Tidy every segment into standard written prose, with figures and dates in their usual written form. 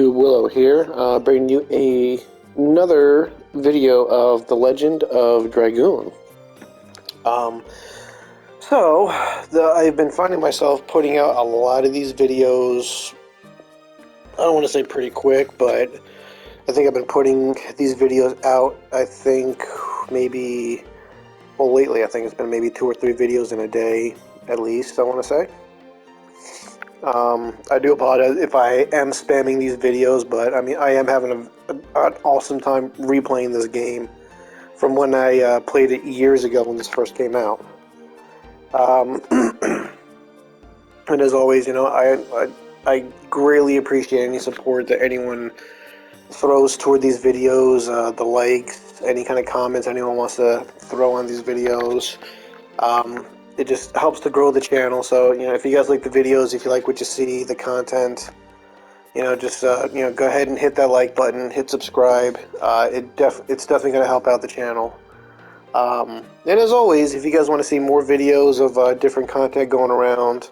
YouTube, Willow here, bringing you another video of The Legend of Dragoon. I've been finding myself putting out a lot of these videos. I don't want to say pretty quick, but I think I've been putting these videos out, lately I think it's been maybe 2 or 3 videos in a day, at least, I want to say. I do apologize if I am spamming these videos, but I mean, I am having an awesome time replaying this game from when I played it years ago when this first came out. And as always, you know, I greatly appreciate any support that anyone throws toward these videos, the likes, any kind of comments anyone wants to throw on these videos. It just helps to grow the channel. So, you know, if you guys like the videos, if you like what you see, the content, you know, just you know, go ahead and hit that like button, hit subscribe. It's definitely going to help out the channel. And as always, if you guys want to see more videos of different content going around,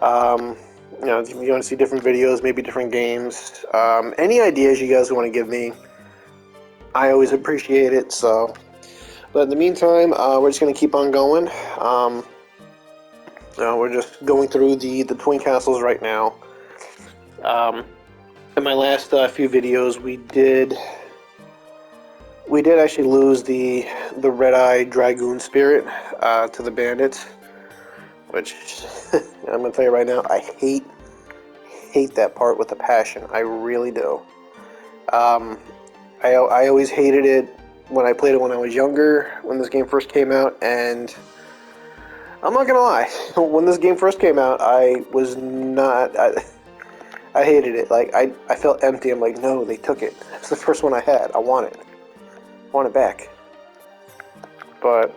you know, if you want to see different videos, maybe different games, any ideas you guys want to give me, I always appreciate it. So, but in the meantime, we're just going to keep on going. We're just going through the Twin Castles right now. In my last few videos, we did actually lose the red-eye dragoon spirit to the bandits, which I'm gonna tell you right now, I hate that part with a passion. I really do. I always hated it when I played it when I was younger, when this game first came out, and I'm not gonna lie, when this game first came out, I was not. I hated it. Like, I felt empty. I'm like, no, they took it. It's the first one I had. I want it. I want it back. But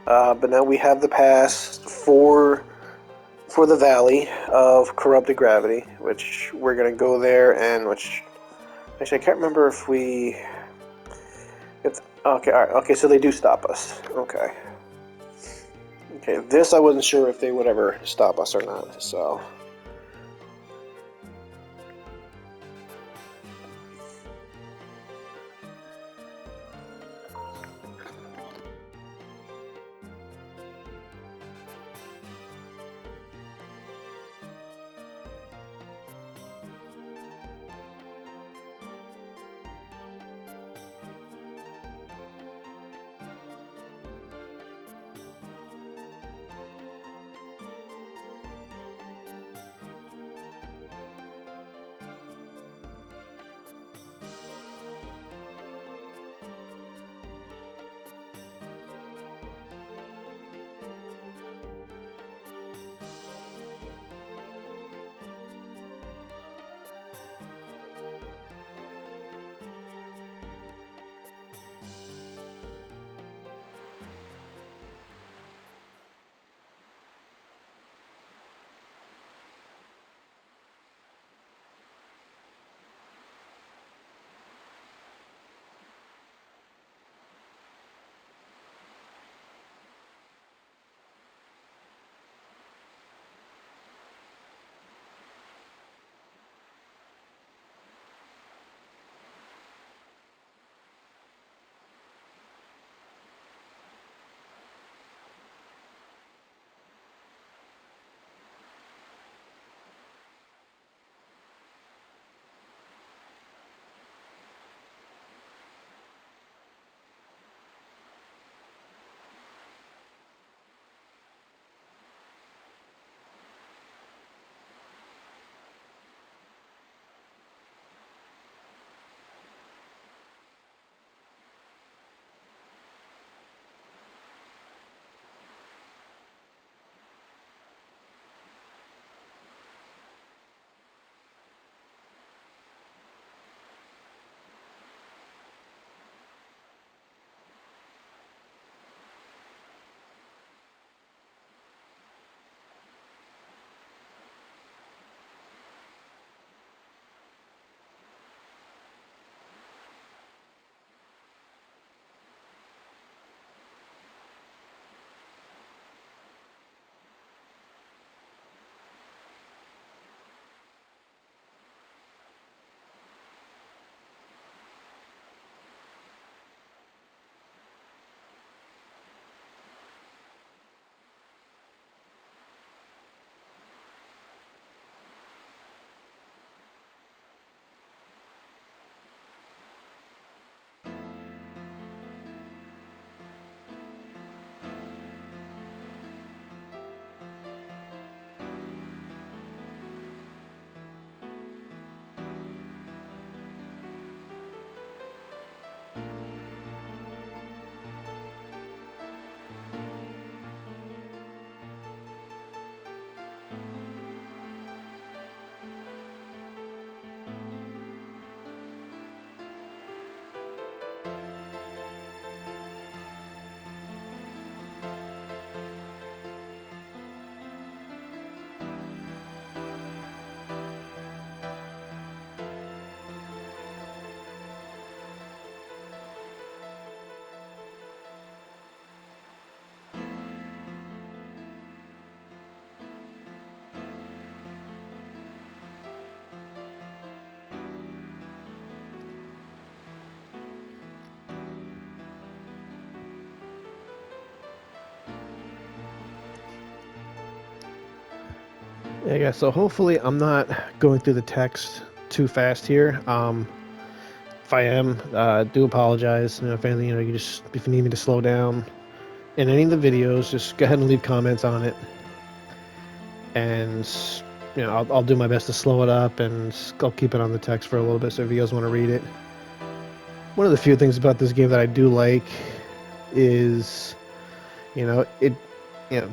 now we have the pass for the Valley of Corrupted Gravity, which we're gonna go there, and which actually I can't remember if we. Okay, all right, okay, so they do stop us. Okay. Okay, this I wasn't sure if they would ever stop us or not. So. Yeah, so hopefully I'm not going through the text too fast here. If I am, do apologize. If anything, if you need me to slow down in any of the videos, just go ahead and leave comments on it, and I'll do my best to slow it up, and I'll keep it on the text for a little bit, so if you guys want to read it. One of the few things about this game that I do like is,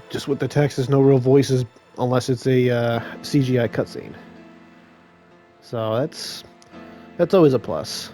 just with the text, there's no real voices unless it's a CGI cutscene. So that's always a plus.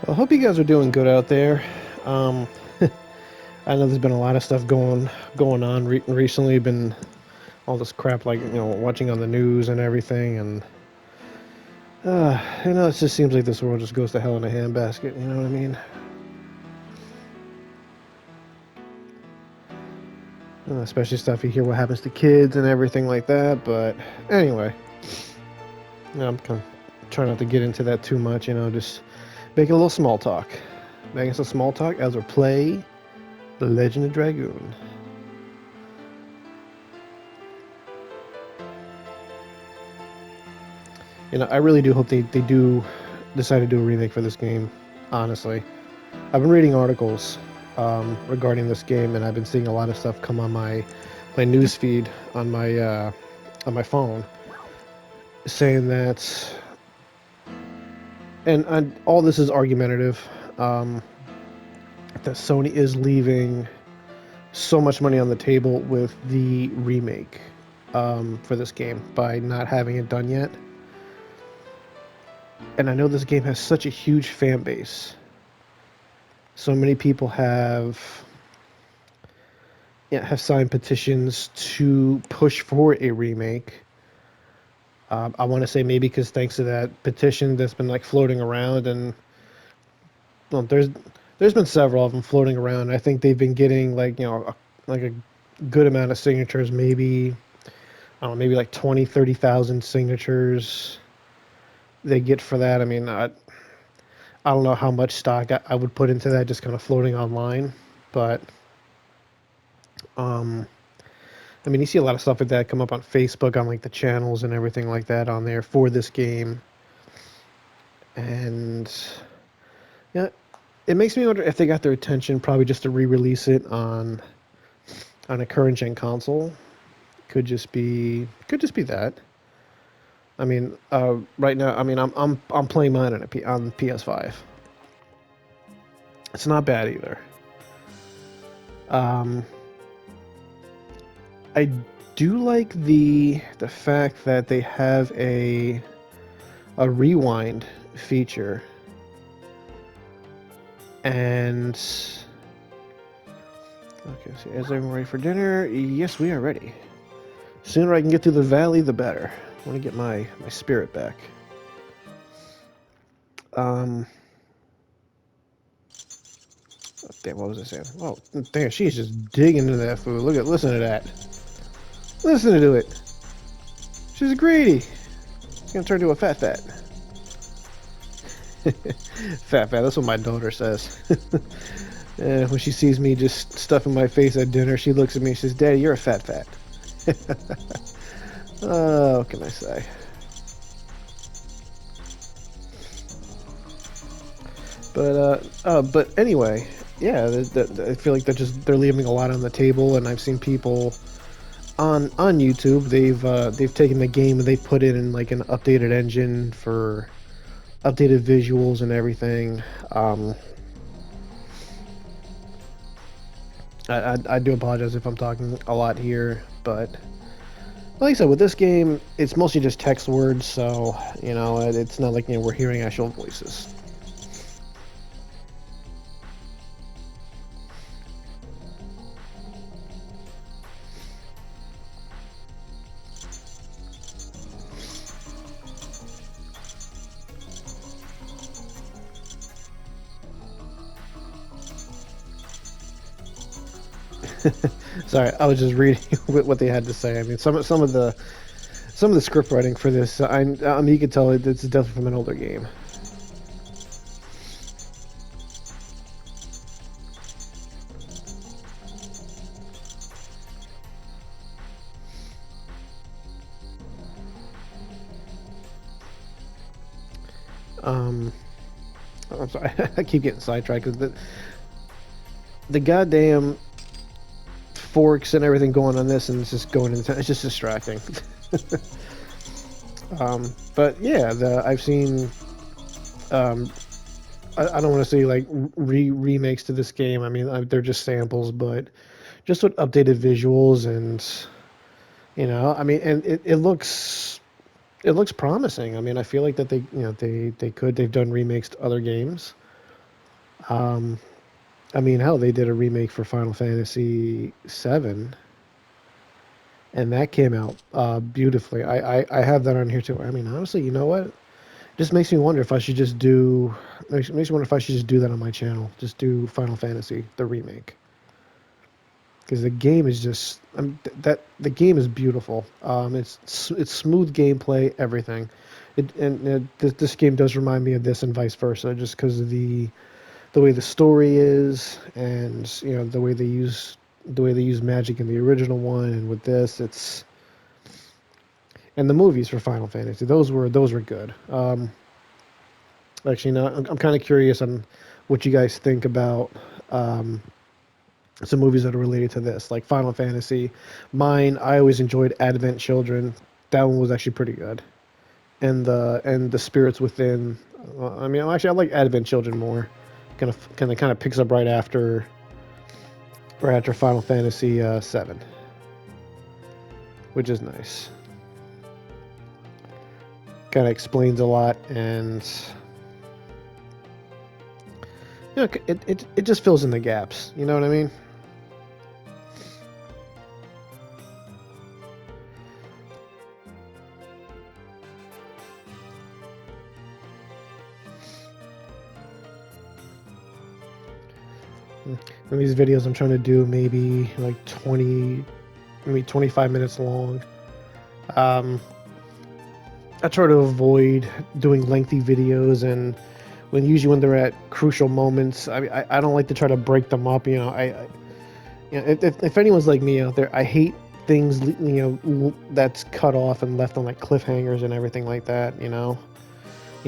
Well, I hope you guys are doing good out there. I know there's been a lot of stuff going on recently. Been all this crap, like watching on the news and everything, and it just seems like this world just goes to hell in a handbasket. You know what I mean? Especially stuff you hear what happens to kids and everything like that. But anyway, I'm kind of trying not to get into that too much. Just making a little small talk. Making some small talk as we play The Legend of Dragoon. I really do hope they do decide to do a remake for this game, honestly. I've been reading articles regarding this game, and I've been seeing a lot of stuff come on my news feed on my phone, saying that, and all this is argumentative, that Sony is leaving so much money on the table with the remake for this game by not having it done yet. And I know this game has such a huge fan base. So many people have signed petitions to push for a remake. I want to say maybe because thanks to that petition that's been floating around, and there's been several of them floating around. I think they've been getting a good amount of signatures, maybe I don't know, maybe 20,000-30,000 signatures they get for that. I mean, I don't know how much stock I would put into that, just kind of floating online, but I mean, you see a lot of stuff like that come up on Facebook, on the channels and everything like that on there for this game, and it makes me wonder if they got their attention probably just to re-release it on a current gen console. Could just be that. I mean, right now, I mean, I'm playing mine on PS5. It's not bad either. I do like the fact that they have a rewind feature, and okay, so is everyone ready for dinner? Yes, we are ready. The sooner I can get through the valley, the better. I want to get my spirit back. Oh, damn, what was I saying? Oh, damn, she's just digging into that food. Listen to that. Listen to it. She's greedy. She's gonna turn into a fat. Fat fat. That's what my daughter says. When she sees me just stuffing my face at dinner, she looks at me and says, "Daddy, you're a fat fat." What can I say? But anyway, yeah. I feel like they're leaving a lot on the table, and I've seen people on YouTube. They've taken the game and they put it in like an updated engine for updated visuals and everything. Um, I do apologize if I'm talking a lot here, but like I said, with this game, it's mostly just text words, so it's not like we're hearing actual voices. Sorry, I was just reading what they had to say. I mean, some of the script writing for this, I mean, you can tell it's definitely from an older game. Um, I'm sorry, I keep getting sidetracked because the goddamn forks and everything going on this, and it's just going into it's just distracting. But yeah, I've seen. Um, I don't want to say like remakes to this game. I mean, they're just samples, but just with updated visuals and I mean, and it looks promising. I mean, I feel like that they've done remakes to other games. Um, I mean, hell, they did a remake for Final Fantasy VII, and that came out beautifully. I have that on here too. I mean, honestly, you know what? Just makes me wonder if I should just do. Makes me wonder if I should just do that on my channel. Just do Final Fantasy the remake, because the game is just that the game is beautiful. It's smooth gameplay, everything. This game does remind me of this and vice versa, just because of the way the story is, and the way they use magic in the original one, and with this, and the movies for Final Fantasy. Those were good. Actually, no, I'm kind of curious on what you guys think about some movies that are related to this, like Final Fantasy. I always enjoyed Advent Children. That one was actually pretty good. And the Spirits Within. I mean, actually, I like Advent Children more. Kind of picks up right after Final Fantasy VII, which is nice. Kind of explains a lot, and it just fills in the gaps. You know what I mean? In these videos, I'm trying to do maybe like 20, maybe 25 minutes long. I try to avoid doing lengthy videos, and usually when they're at crucial moments, I don't like to try to break them up. If anyone's like me out there, I hate things that's cut off and left on like cliffhangers and everything like that.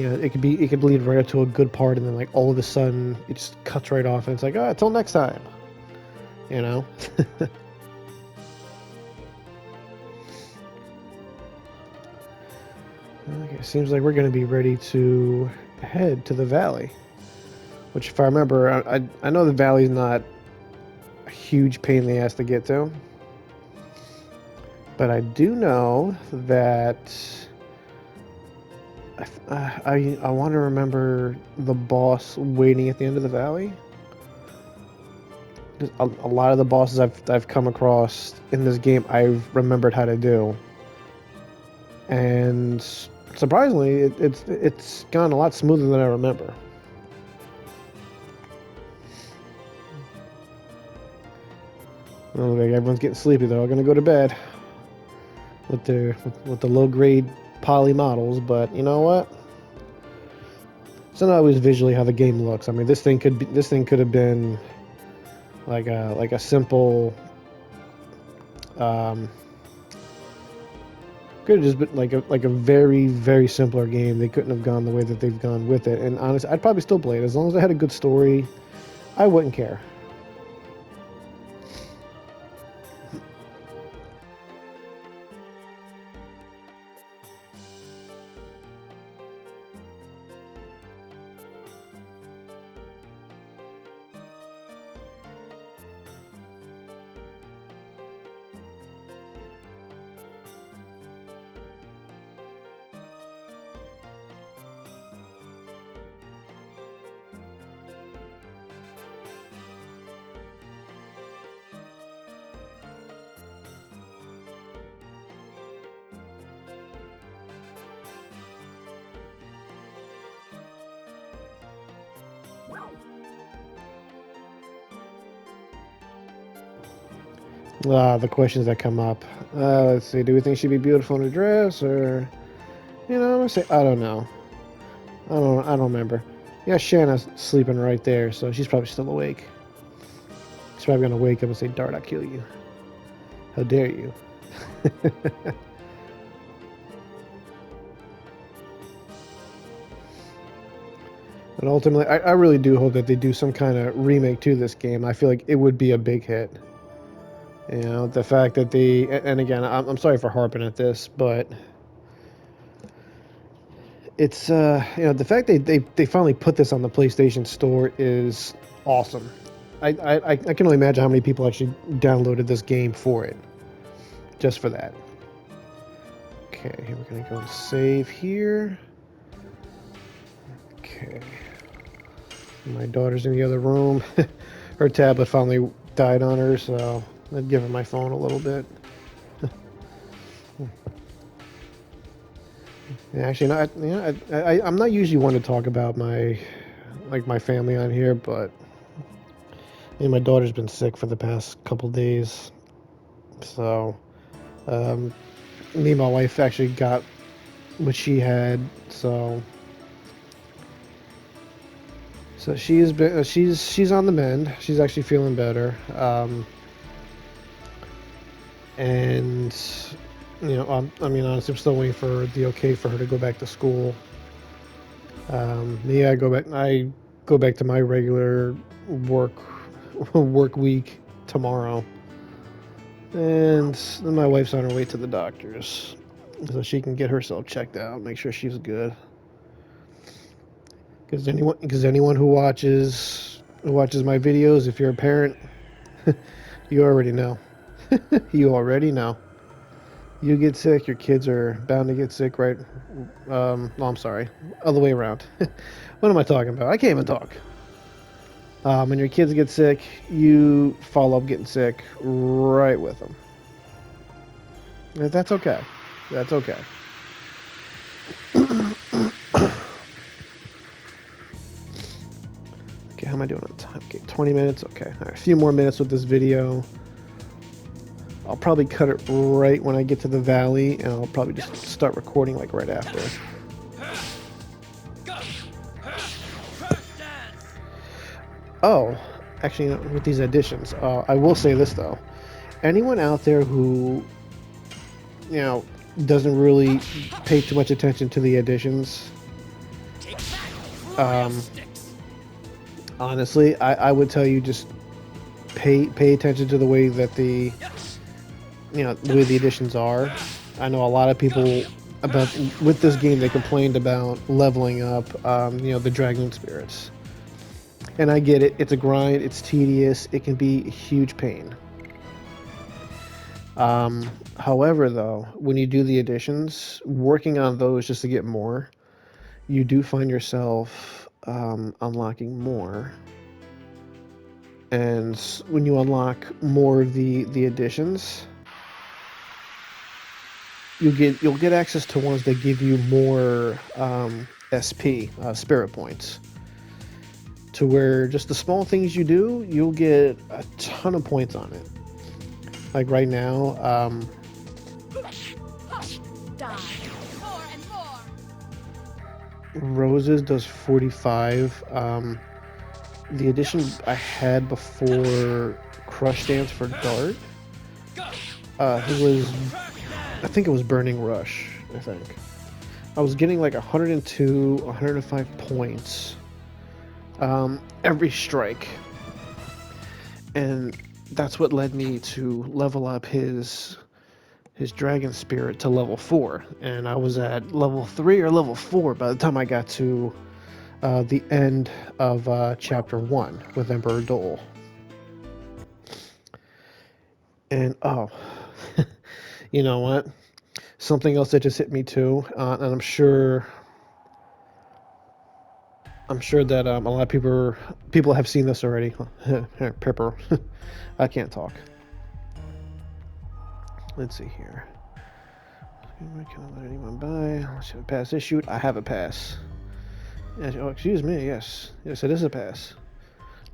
It could lead right up to a good part, and then like all of a sudden it just cuts right off, and it's like, oh, until next time. Okay, seems like we're going to be ready to head to the valley. Which, if I remember, I know the valley's not a huge pain in the ass to get to. But I do know that I want to remember the boss waiting at the end of the valley. A lot of the bosses I've come across in this game, I've remembered how to do. And surprisingly, it's gone a lot smoother than I remember. Oh, everyone's getting sleepy though. I'm gonna go to bed with the low grade poly models, but you know what? it's not always visually how the game looks. I mean, this thing could have been like a simple, um, could have just been like a very simpler game. They couldn't have gone the way that they've gone with it. And honestly, I'd probably still play it as long as it had a good story. I wouldn't care. The questions that come up. Let's see. Do we think she'd be beautiful in a dress, or I'm gonna say I don't know. I don't remember. Yeah, Shanna's sleeping right there, so she's probably still awake. She's probably gonna wake up and say, "Dart, I'll kill you. How dare you?" And ultimately, I really do hope that they do some kind of remake to this game. I feel like it would be a big hit. The fact that and again, I'm sorry for harping at this, but it's the fact they finally put this on the PlayStation Store is awesome. I can only imagine how many people actually downloaded this game for it, just for that. Okay, we're gonna go and save here. Okay, my daughter's in the other room. Her tablet finally died on her, so I'd give her my phone a little bit. Actually, I'm not usually one to talk about my family on here, but my daughter's been sick for the past couple days, so me and my wife actually got what she had, so she's on the mend. She's actually feeling better, and I mean, honestly, I'm still waiting for the okay for her to go back to school. I go back to my regular work week tomorrow, and my wife's on her way to the doctors so she can get herself checked out, make sure she's good. Because anyone who watches my videos, if you're a parent, you already know. You already know. You get sick, your kids are bound to get sick, right? No, I'm sorry. Other way around. What am I talking about? I can't even talk. When your kids get sick, you follow up getting sick right with them. That's okay. That's okay. Okay, how am I doing on time? Okay, 20 minutes. Okay, all right, a few more minutes with this video. I'll probably cut it right when I get to the valley, and I'll probably just start recording like right after. Oh, actually, with these additions, I will say this though: anyone out there who, doesn't really pay too much attention to the additions, honestly, I would tell you just pay attention to the way that the way the additions are. I know a lot of people with this game, they complained about leveling up the dragoon spirits, and I get it. It's a grind, it's tedious, it can be a huge pain. However, though, when you do the additions, working on those just to get more, you do find yourself unlocking more. And when you unlock more of the additions, you'll get access to ones that give you more SP spirit points. To where just the small things you do, you'll get a ton of points on it. Like right now, Roses does 45. The edition I had before Crush Dance for Dart, I think it was Burning Rush, I think. I was getting like 102, 105 points every strike. And that's what led me to level up his dragon spirit to level 4. And I was at level 3 or level 4 by the time I got to the end of chapter 1 with Emperor Dole. And oh, you know what? Something else that just hit me too, and I'm sure that a lot of people have seen this already. Pepper, I can't talk. Let's see here. Can I let anyone by? Let's have a pass issued. I have a pass. Oh, excuse me. Yes, it is a pass.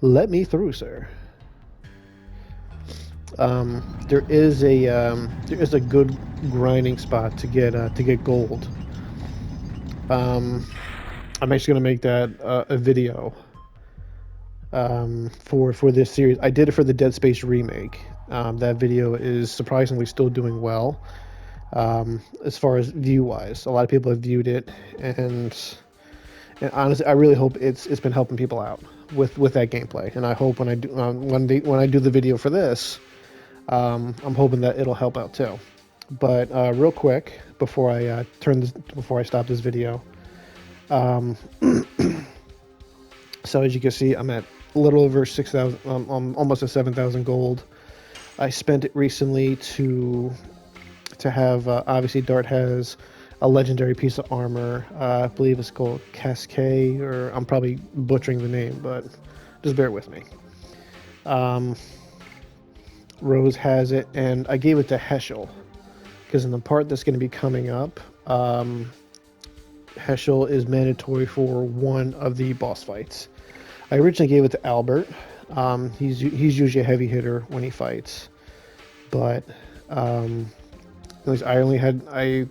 Let me through, sir. There is a good grinding spot to get gold. I'm actually gonna make that a video for this series. I did it for the Dead Space remake. That video is surprisingly still doing well as far as view-wise. A lot of people have viewed it, and honestly, I really hope it's been helping people out with that gameplay. And I hope when I do when I do the video for this, I'm hoping that it'll help out too. But real quick before I stop this video. So as you can see, I'm at a little over 6,000, almost a 7,000 gold. I spent it recently to have, obviously Dart has a legendary piece of armor. I believe it's called Cascade, or I'm probably butchering the name, but just bear with me. Rose has it, and I gave it to Heschel, because in the part that's going to be coming up, Heschel is mandatory for one of the boss fights. I originally gave it to Albert. He's usually a heavy hitter when he fights, but at least I've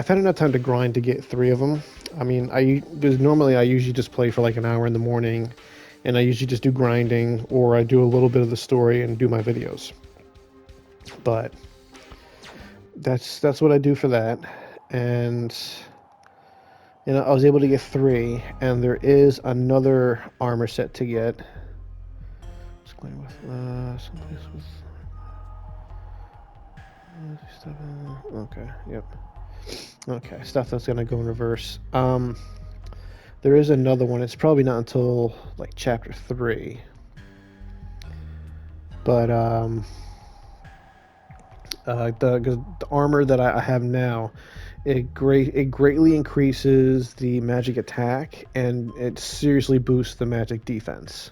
had enough time to grind to get 3 of them. I mean, normally I usually just play for like an hour in the morning, and I usually just do grinding, or I do a little bit of the story and do my videos. But that's what I do for that, and I was able to get 3, and there is another armor set to get. Someplace with. Okay, yep. Okay, stuff that's gonna go in reverse. There is another one. It's probably not until like chapter 3. But the armor that I have now, it greatly increases the magic attack, and it seriously boosts the magic defense,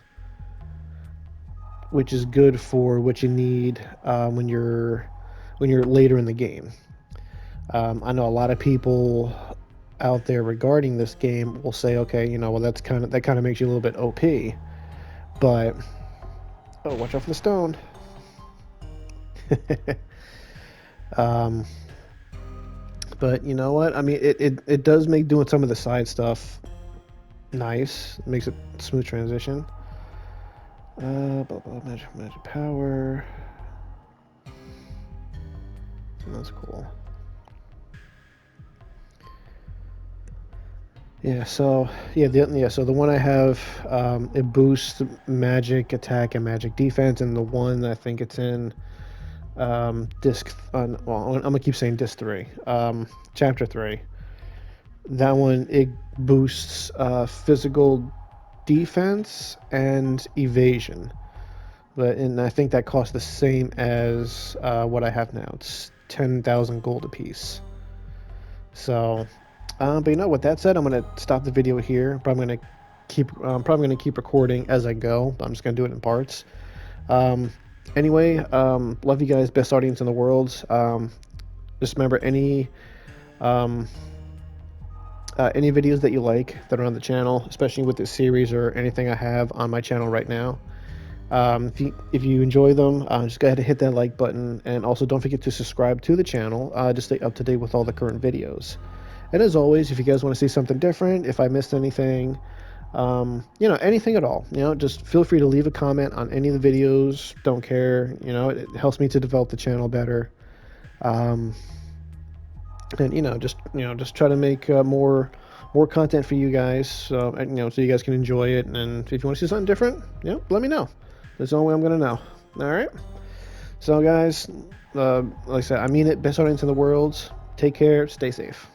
which is good for what you need when you're later in the game. I know a lot of people out there regarding this game will say, okay, well, that kind of makes you a little bit OP, but oh, watch out for the stone. But you know what? I mean, it does make doing some of the side stuff nice. It makes it smooth transition. Magic power. That's cool. Yeah. So So the one I have, it boosts magic attack and magic defense, and the one I think it's in disc. Well, I'm gonna keep saying disc 3. Chapter 3. That one, it boosts physical defense and evasion, and I think that costs the same as what I have now. It's 10,000 gold apiece. So, but with that said, I'm gonna stop the video here. But I'm gonna keep recording as I go. I'm just gonna do it in parts. Anyway, love you guys. Best audience in the world. Just remember, any videos that you like that are on the channel, especially with this series or anything I have on my channel right now, if you enjoy them, just go ahead and hit that like button, and also don't forget to subscribe to the channel to stay up to date with all the current videos. And as always, if you guys want to see something different, if I missed anything, anything at all, just feel free to leave a comment on any of the videos. Don't care, it helps me to develop the channel better. And just try to make more content for you guys, so so you guys can enjoy it. And if you want to see something different, let me know. That's the only way I'm gonna know. All right. So guys, like I said, I mean it. Best audience in the world. Take care. Stay safe.